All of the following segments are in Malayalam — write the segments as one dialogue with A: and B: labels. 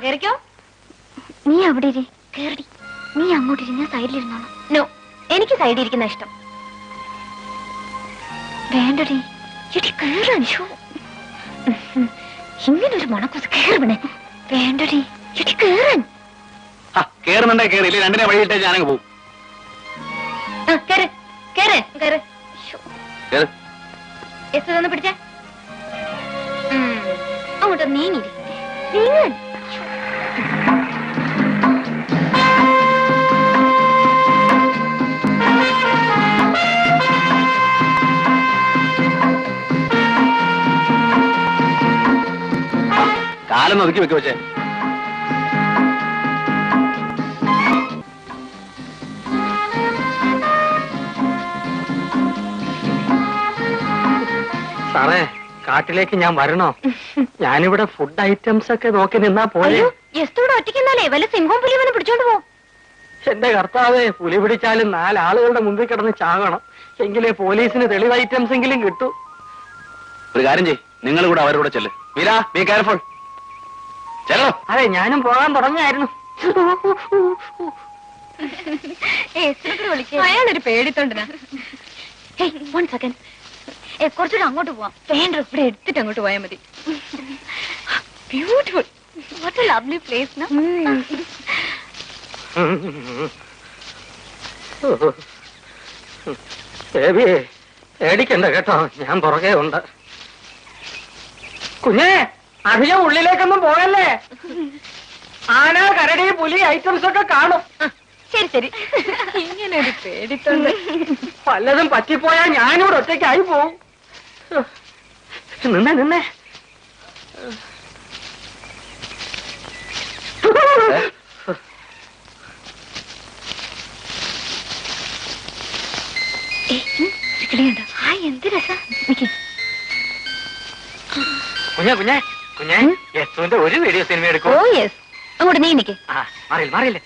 A: കേറിക്കോ.
B: നീ അവിടെ കേറി. നീ അങ്ങോട്ടിരുന്ന സൈഡിലിരുന്നോളൂ.
A: നോ, എനിക്ക് സൈഡിൽ ഇരിക്കുന്ന ഇഷ്ടം.
B: വേണ്ടടി,
A: എടി കേറാൻ. ഇങ്ങനൊരു മണക്കൂസ് കേറണേ.
B: വേണ്ടടി,
A: എടി കേറാൻ.
C: കേറുന്നുണ്ടേ കേറി, ഇല്ല രണ്ടിനെ വഴിയിട്ടേ ഞാനങ്ങ് പോവും.
A: കേറ് കേറ് കേറ്. എസ് പിടിച്ച അങ്ങോട്ട് നീങ്ങിരി. നീങ്ങാൻ.
C: കാലം ഒതുക്കി വെക്ക് വെച്ചേ.
D: സാറേ, കാട്ടിലേക്ക് ഞാൻ വരണോ? ഞാനിവിടെ ഫുഡ് ഐറ്റംസ് ഒക്കെ നോക്കി നിന്നാ പോലെ.
A: എസ്തൂടെ ഒറ്റയ്ക്കെന്നാലേ വല്ല സിംഹവും പുലി വന്ന് പിടിച്ചോണ്ട് പോ.
D: എന്റെ കർത്താവേ, പുലി പിടിച്ചാലും 4 ആളുകളുടെ മുമ്പിൽ കിടന്ന് ചാകണം. എങ്കിലേ പോലീസിന് തെളിവ് ഐറ്റംസ് എങ്കിലും കിട്ടൂ.
C: ഒരു കാര്യം ചെയ്യ്, നിങ്ങൾ കൂടെ അവരോട് ചെല്ല്. Meera, be careful. ചെല്ലോ.
D: അതെ, ഞാനും പോകാൻ തുടങ്ങിയായിരുന്നു.
A: അയാളൊരു പേടിത്തൊണ്ടനാ. കുറച്ചുകൂടെ അങ്ങോട്ട് പോവാം. വേണ്ട, ഇവിടെ എടുത്തിട്ട് അങ്ങോട്ട് പോയാൽ മതി. Beautiful. What a lovely place.
D: ബേബിയെ, പേടിക്കണ്ട കേട്ടോ, ഞാൻ പുറകെ ഉണ്ട്. കുഞ്ഞേ, അധികം ഉള്ളിലേക്കൊന്നും പോയല്ലേ. ആന, കരടി, പുലി ഐറ്റംസ് ഒക്കെ കാണും.
A: ശരി ശരി. ഇങ്ങനെ ഒരു പേടിത്തൊണ്ട്.
D: പലതും പറ്റിപ്പോയാ ഞാനിവിടെ ഒറ്റയ്ക്കായി പോവും. നിന്നെ നിന്നെ
A: എന്ത് രസാ.
D: കുഞ്ഞേ കുഞ്ഞേ കുഞ്ഞേ, യസുവിന്റെ ഒരു വീഡിയോ സിനിമ എടുക്കും.
A: Oh yes. അങ്ങോട്ട് നീ നിക്ക്.
D: മാറിയില്ലേ.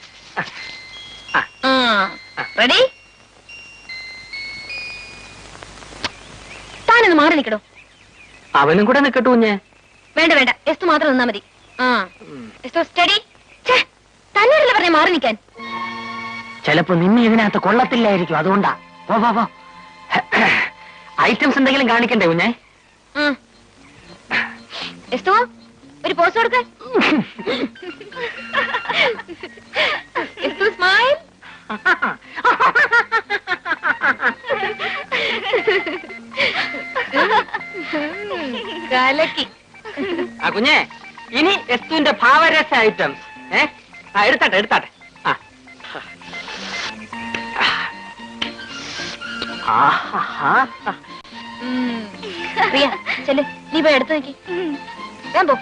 A: റെഡി? താനൊന്ന് മാറി നിൽക്കണോ?
D: അവനും കൂടെ നിൽക്കട്ടു കുഞ്ഞേ.
A: വേണ്ട വേണ്ട, എസ്തു മാത്രം നിന്നാ മതി. സ്റ്റഡി. തന്നോടല്ലേ പറഞ്ഞ മാറി നിൽക്കാൻ.
D: ചിലപ്പോ നിന്നെ ഇതിനകത്ത് കൊള്ളത്തില്ലായിരിക്കും, അതുകൊണ്ടാ. പോ. ഐറ്റംസ് എന്തെങ്കിലും കാണിക്കണ്ടേ കുഞ്ഞേ?
A: എസ്തു, ഒരു പോസ് കൊടുക്ക. എസ്തു സ്മൈൽ. കലക്കി.
D: കുഞ്ഞേ, ഇനി എസ്തുവിന്റെ ഭാവരസ ഐറ്റംസ്. എടുത്താട്ടെ.
A: പ്രിയ, ചെല്ല്, നീ പോയി എടുത്തു നോക്കി. ഞാൻ പോ.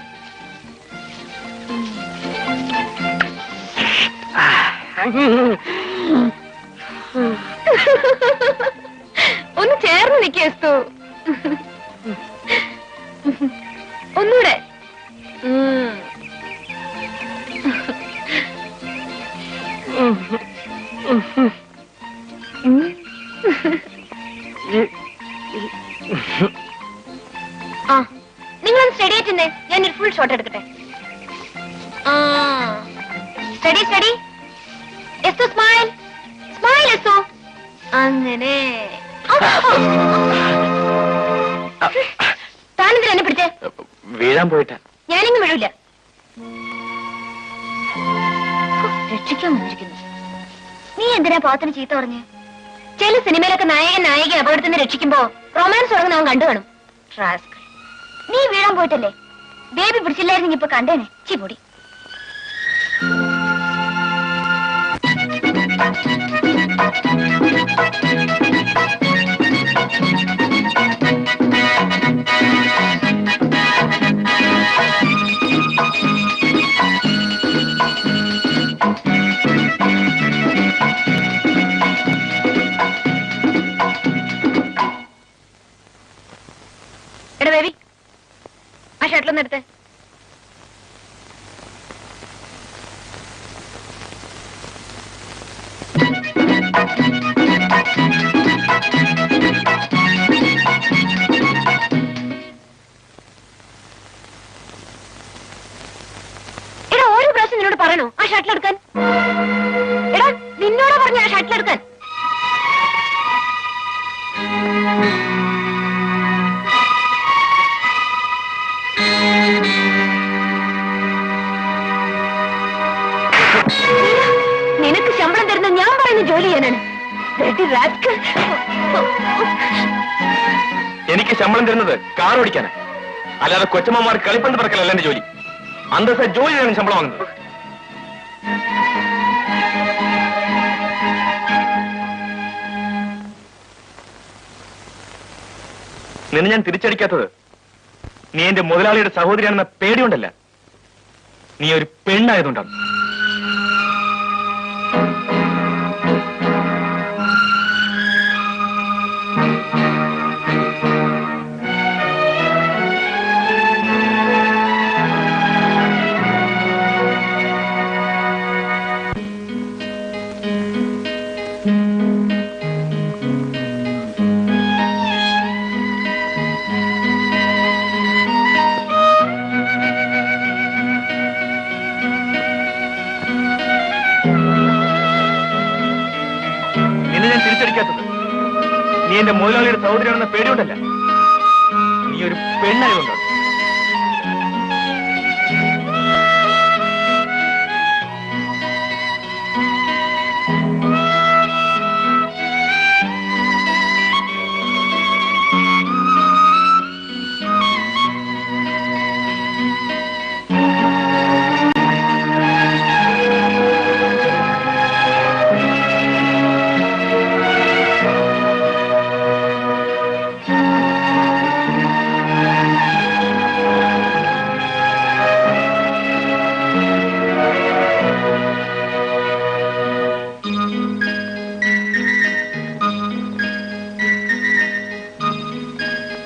A: ഒന്ന് ചേർന്ന് നിൽക്കു. ഒന്നൂടെ. നിങ്ങളൊന്ന് സ്റ്റഡി ആയിട്ടേ, ഞാനൊരു ഫുൾ ഷോട്ട് എടുക്കട്ടെ. സ്റ്റഡി. എസ്തു സ്മൈൽ. എസ്തു. അങ്ങനെ. താനെന്തിനാ എന്നെ പിടിച്ചേ?
D: വീഴാൻ പോയിട്ടാ.
A: ഞാനിങ്ങ് വീഴൂല. രക്ഷിക്കാൻ വന്നിരിക്കുന്നു. നീ എന്തിനാ പാത്തിന് ചീത്ത പറഞ്ഞ്? ചില സിനിമയിലൊക്കെ നായക അപകടത്തിൽ നിന്ന് രക്ഷിക്കുമ്പോ റൊമാൻസ് തുടങ്ങുന്ന അവൻ കണ്ടു കാണും. നീ വീഴാൻ പോയിട്ടല്ലേ? ബേബി പിടിച്ചില്ലായിരുന്നെങ്കിൽ ഇപ്പൊ കണ്ടേനെ. ചിപ്പൊടി. എടാ ബേബി, ആ ഷട്ടിലൊന്ന് എടുത്തേ. ആവശ്യം നിന്നോട് പറയണോ ആ ഷട്ടിൽ എടുക്കാൻ? എടാ നിന്നോടാ പറഞ്ഞ ആ ഷട്ടിൽ എടുക്കാൻ. നിനക്ക് ശമ്പളം തരുന്ന ഞാൻ പറയുന്ന ജോലി ചെയ്യാനാണ്.
C: എനിക്ക് ശമ്പളം തരുന്നത് കാർ ഓടിക്കാനാ, അല്ലാതെ കൊച്ചമ്മമാർക്ക് കളിപ്പന്ത് പറക്കലല്ല എന്റെ ജോലി. അന്തസ്സ ജോലിയാണ് ശമ്പളം വാങ്ങുന്നത്. നിന്നെ ഞാൻ തിരിച്ചടിക്കാത്തത് നീ എന്റെ മുതലാളിയുടെ സഹോദരിയാണെന്ന പേടിയുണ്ടല്ല, നീ ഒരു പെണ്ണായതുകൊണ്ടാണ്. തിരിച്ചടിക്കാത്തത് നീ എന്റെ മുതലാളിയുടെ സഹോദരിയാണെന്ന പേടിയുണ്ടല്ല, നീ ഒരു പെണ്ണായതുകൊണ്ടാണ്.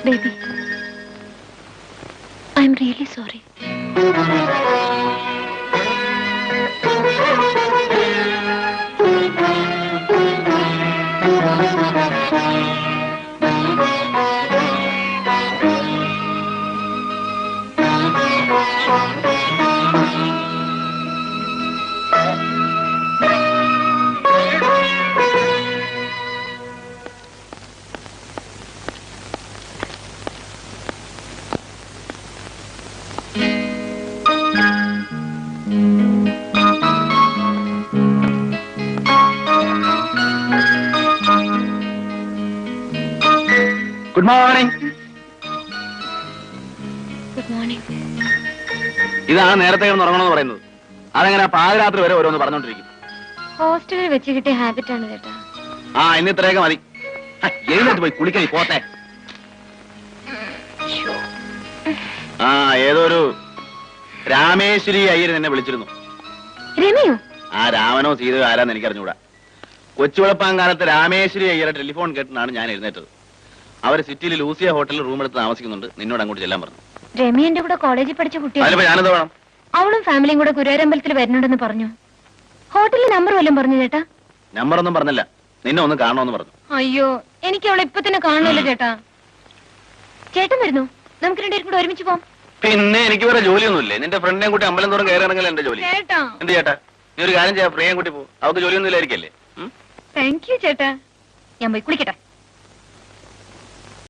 A: Baby, I'm really sorry.
C: Good morning.
A: Good morning.
C: ഇതാണ് നേരത്തെ ഉറങ്ങണമെന്ന് പറയുന്നത്. അതെങ്ങനെ പാതിരാത്രി വരെ ഓരോന്ന് പറഞ്ഞോണ്ടിരിക്കും.
A: ഹോസ്റ്റലിൽ വെച്ച് കിട്ടിയ ഹാബിറ്റ് ആണ് ചേട്ടാ.
C: ആ ഇന്ന് ഇത്രയൊക്കെ മതി. എഴുന്നേറ്റ് പോയി കുളിക്കാൻ പോട്ടെ. ആ ഏതൊരു രാമേശ്വരി അയ്യർ എന്നെ വിളിച്ചിരുന്നു.
A: രമയോ?
C: ആ രാമനോ സീതയോ ആരാന്ന് എനിക്കറിഞ്ഞൂടാ. കൊച്ചുവെളുപ്പാൻ കാലത്ത് രാമേശ്വരി അയ്യരുടെ ടെലിഫോൺ കേട്ടിട്ടാണ് ഞാൻ എഴുന്നേറ്റത്. അവര് സിറ്റിയിൽ ലൂസിയ ഹോട്ടലിൽ റൂം എടുത്ത് താമസിക്കുന്നുണ്ട്. നിന്നോട് അങ്ങോട്ട് ചെല്ലാൻ പറഞ്ഞു.
A: രമി എന്റെ കൂടെ കോളേജിൽ പഠിച്ച കുട്ടിയാണ്.
C: അതിലിപ്പോ ഞാനെന്ത് വേണം?
A: അവളും ഫാമിലിയും കൂടെ ഗുരുവായൂരമ്പലത്തിൽ വരുന്നുണ്ടെന്ന് പറഞ്ഞു. ഹോട്ടലിൽ നമ്പർ വല്ലതും പറഞ്ഞു ചേട്ടാ?
C: നമ്പറൊന്നും പറഞ്ഞില്ല. നിന്നെ ഒന്ന് കാണണമെന്ന് പറഞ്ഞു.
A: അയ്യോ എനിക്ക് അവളെ ഇപ്പൊ തന്നെ കാണണമല്ലോ ചേട്ടാ. ചേട്ടൻ വരുന്നു, നമുക്ക് രണ്ടുപേരും കൂടെ ഒരുമിച്ച് പോവാം.
C: പിന്നെ എനിക്ക് വേറെ ജോലിയൊന്നുമില്ലേ? നിന്റെ ഫ്രണ്ടിനെയും കൂട്ടി അമ്പലം തോറും കയറിയാണെങ്കിൽ എന്റെ ജോലി.
A: ചേട്ടാ
C: എന്ത് ചേട്ടാ? നീ ഒരു കാര്യം ചെയ്യാം, പ്രിയം കൂട്ടി പോ. അവർക്ക് ജോലിയൊന്നും ഇല്ലായിരിക്കല്ലേ?
A: താങ്ക് യു ചേട്ടാ. ഞാൻ പോയി കുളിക്കട്ടെ.